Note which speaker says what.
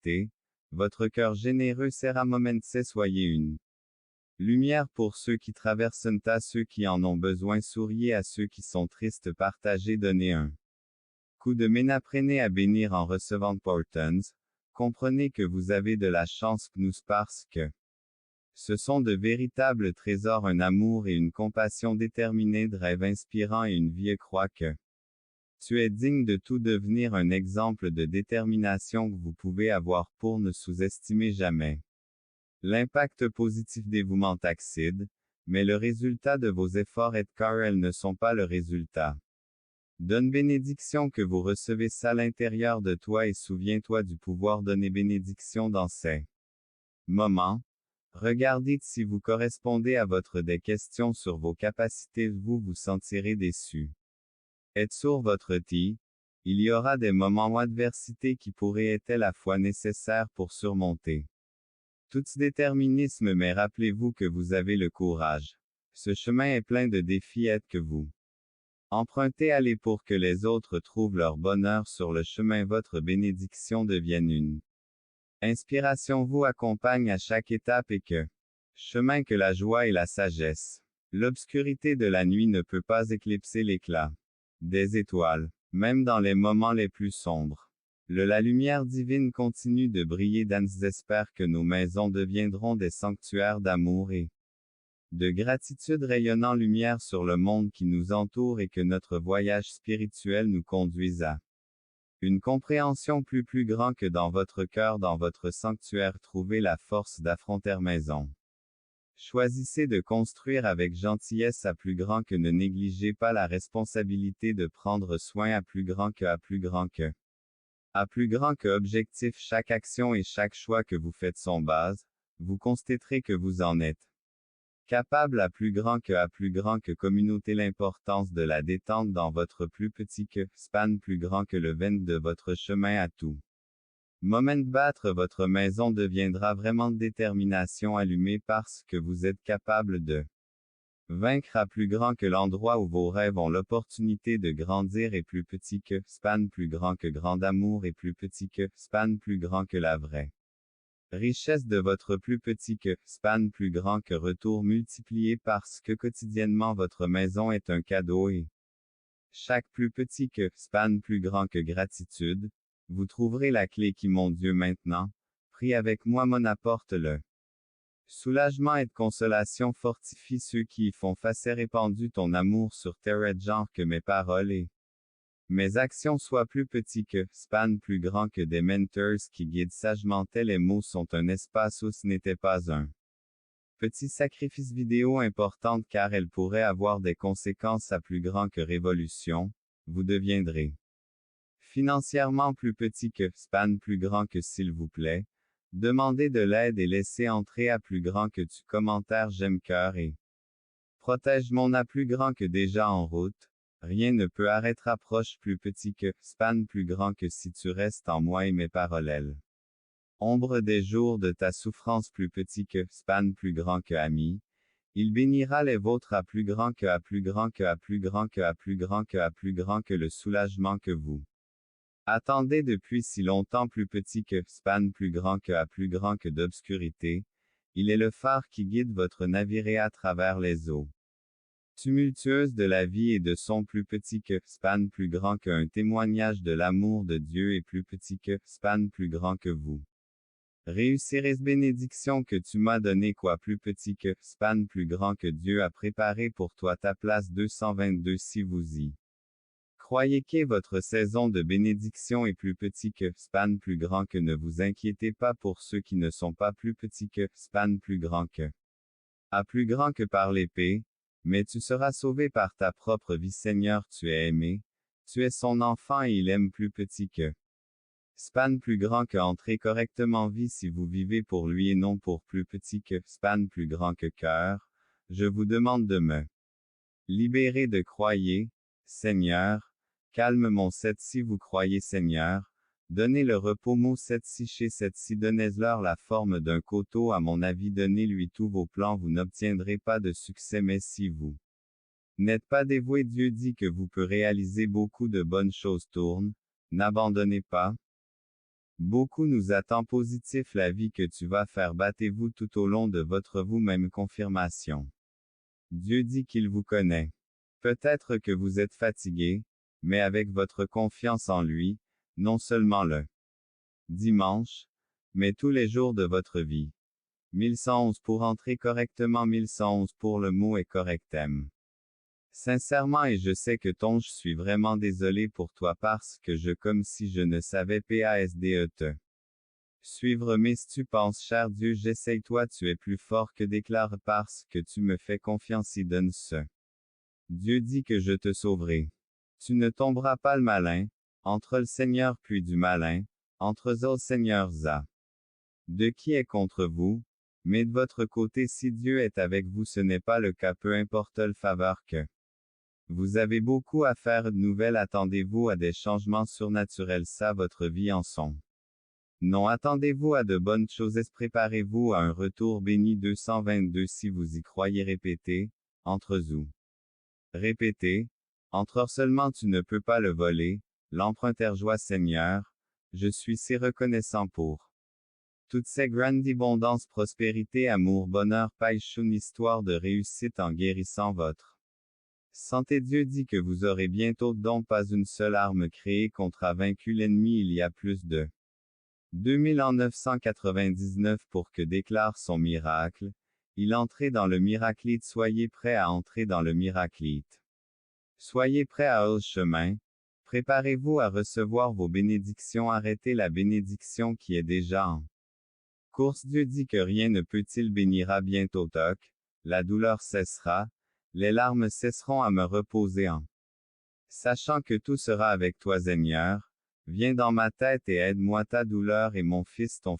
Speaker 1: respecté, votre cœur généreux sera momentse soyez une lumière pour ceux qui traversent à ceux qui en ont besoin souriez à ceux qui sont tristes partagez donnez un coup de main apprenez à bénir en recevant portons, comprenez que vous avez de la chance nous parce que ce sont de véritables trésors un amour et une compassion déterminés de rêve inspirant et une vie croit que tu es digne de tout devenir un exemple de détermination que vous pouvez avoir pour ne sous-estimer jamais l'impact positif dévouement accide, mais le résultat de vos efforts est car elles ne sont pas le résultat. Donne bénédiction que vous recevez ça à l'intérieur de toi et souviens-toi du pouvoir donner bénédiction dans ces moments. Regardez si vous correspondez à votre des questions sur vos capacités, vous vous sentirez déçu. Êtes sur votre il y aura des moments ou adversités qui pourraient être à la fois nécessaires pour surmonter tout déterminisme mais rappelez-vous que vous avez le courage. Ce chemin est plein de défis que vous empruntez allez pour que les autres trouvent leur bonheur sur le chemin votre bénédiction devienne une inspiration vous accompagne à chaque étape et que chemin que la joie et la sagesse. L'obscurité de la nuit ne peut pas éclipser l'éclat des étoiles, même dans les moments les plus sombres. La lumière divine continue de briller dans j'espère que nos maisons deviendront des sanctuaires d'amour et de gratitude rayonnant lumière sur le monde qui nous entoure et que notre voyage spirituel nous conduise à une compréhension plus grand que dans votre cœur dans votre sanctuaire trouvez la force d'affronter maison. Choisissez de construire avec gentillesse à plus grand que ne négligez pas la responsabilité de prendre soin à plus grand que à plus grand que objectif chaque action et chaque choix que vous faites sont base, vous constaterez que vous en êtes capable à plus grand que communauté l'importance de la détente dans votre plus petit que span plus grand que le vent de votre chemin à tout moment battre votre maison deviendra vraiment de détermination allumée parce que vous êtes capable de vaincre à plus grand que l'endroit où vos rêves ont l'opportunité de grandir et plus petit que span plus grand que grand amour et plus petit que span plus grand que la vraie richesse de votre plus petit que span plus grand que retour multiplié parce que quotidiennement votre maison est un cadeau et chaque plus petit que span plus grand que gratitude, vous trouverez la clé qui mon Dieu maintenant, prie avec moi mon apporte le soulagement et de consolation fortifie ceux qui y font face et répandu ton amour sur terre genre que mes paroles et mes actions soient plus petits que span plus grand que des mentors qui guident sagement les mots sont un espace où ce n'était pas un petit sacrifice vidéo importante car elle pourrait avoir des conséquences à plus grand que révolution, vous deviendrez financièrement plus petit que span plus grand que s'il vous plaît, demandez de l'aide et laissez entrer à plus grand que tu commentaire j'aime cœur et protège mon à plus grand que déjà en route, rien ne peut arrêter approche plus petit que span plus grand que si tu restes en moi et mes paroles. Ombre des jours de ta souffrance plus petit que span plus grand que ami, il bénira les vôtres à plus grand que à plus grand que à plus grand que à plus grand que à plus grand que le soulagement que vous attendez depuis si longtemps plus petit que span plus grand que à plus grand que d'obscurité, il est le phare qui guide votre navire à travers les eaux tumultueuses de la vie et de son plus petit que span plus grand qu'un témoignage de l'amour de Dieu et plus petit que span plus grand que vous. Réussirez bénédiction que tu m'as donné quoi plus petit que span plus grand que Dieu a préparé pour toi ta place 222 si vous y croyez que votre saison de bénédiction est plus petit que span plus grand que ne vous inquiétez pas pour ceux qui ne sont pas plus petits que span plus grand que à plus grand que par l'épée, mais tu seras sauvé par ta propre vie Seigneur tu es aimé, tu es son enfant et il aime plus petit que span plus grand que entrer correctement vie si vous vivez pour lui et non pour plus petit que span plus grand que cœur, je vous demande de me libérer de croyez, Seigneur. Calme mon sept si vous croyez Seigneur, donnez le repos mot sept si chez sept si donnez-leur la forme d'un coteau à mon avis donnez-lui tous vos plans vous n'obtiendrez pas de succès mais si vous n'êtes pas dévoué Dieu dit que vous peut réaliser beaucoup de bonnes choses tourne, n'abandonnez pas Beaucoup nous attend positif la vie que tu vas faire battez-vous tout au long de votre vous-même confirmation. Dieu dit qu'il vous connaît. Peut-être que vous êtes fatigué, mais avec votre confiance en lui, non seulement le dimanche, mais tous les jours de votre vie. 1111 pour entrer correctement 1111 pour le mot est correctem. Sincèrement et je sais que je suis vraiment désolé pour toi parce que je comme si je ne savais pas suivre mais si tu penses cher Dieu j'essaye toi tu es plus fort que déclare parce que tu me fais confiance et donne ce. Dieu dit que je te sauverai. Tu ne tomberas pas le malin, entre le Seigneur puis du malin, entre eux Seigneur za. De qui est contre vous? Mais de votre côté si Dieu est avec vous ce n'est pas le cas peu importe le faveur que. Vous avez beaucoup à faire de nouvelles attendez-vous à des changements surnaturels ça votre vie en son. Non attendez-vous à de bonnes choses préparez-vous à un retour béni 222 si vous y croyez répétez, entre vous. Répétez, entre seulement tu ne peux pas le voler, l'emprunter joie Seigneur, je suis si reconnaissant pour. Toutes ces grandes abondances prospérité amour bonheur paix une histoire de réussite en guérissant votre. Santé Dieu dit que vous aurez bientôt donc pas une seule arme créée contre a vaincu l'ennemi il y a plus de 2999 pour que déclare son miracle, il entrait dans le miraclite soyez prêts à entrer dans le miraclite. Soyez prêts à le chemin, préparez-vous à recevoir vos bénédictions arrêtez la bénédiction qui est déjà en course Dieu dit que rien ne peut-il bénira bientôt toc, la douleur cessera, les larmes cesseront à me reposer en. Sachant que tout sera avec toi Seigneur, viens dans ma tête et aide-moi ta douleur et mon fils ton